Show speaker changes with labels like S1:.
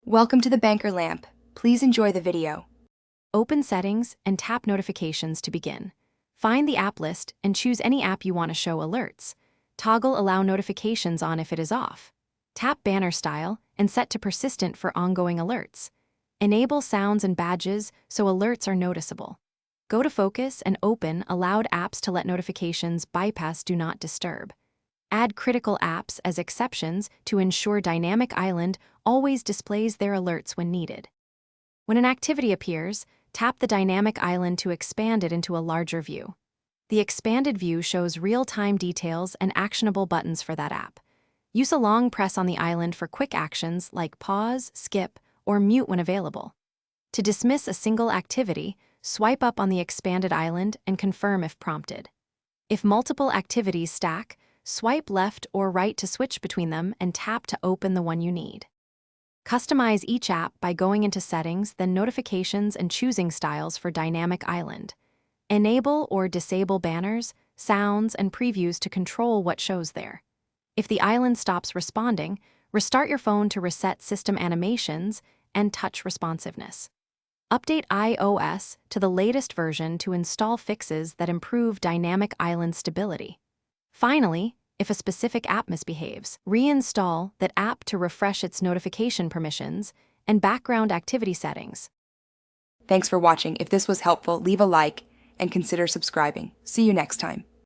S1: Welcome to the Banker Lamp. Please enjoy the video.
S2: Open Settings and tap Notifications to begin. Find the app list and choose any app you want to show alerts. Toggle Allow Notifications on if it is off. Tap Banner Style and set to Persistent for ongoing alerts. Enable sounds and badges so alerts are noticeable. Go to Focus and open Allowed Apps to let notifications bypass Do Not Disturb. Add critical apps as exceptions to ensure Dynamic Island always displays their alerts when needed. When an activity appears, tap the Dynamic Island to expand it into a larger view. The expanded view shows real-time details and actionable buttons for that app. Use a long press on the island for quick actions like pause, skip, or mute when available. To dismiss a single activity, swipe up on the expanded island and confirm if prompted. If multiple activities stack, swipe left or right to switch between them and tap to open the one you need. Customize each app by going into Settings, then Notifications and choosing styles for Dynamic Island. Enable or disable banners, sounds, and previews to control what shows there. If the island stops responding, restart your phone to reset system animations and touch responsiveness. Update iOS to the latest version to install fixes that improve Dynamic Island stability. Finally, if a specific app misbehaves, reinstall that app to refresh its notification permissions and background activity settings.
S1: Thanks for watching. If this was helpful, leave a like and consider subscribing. See you next time.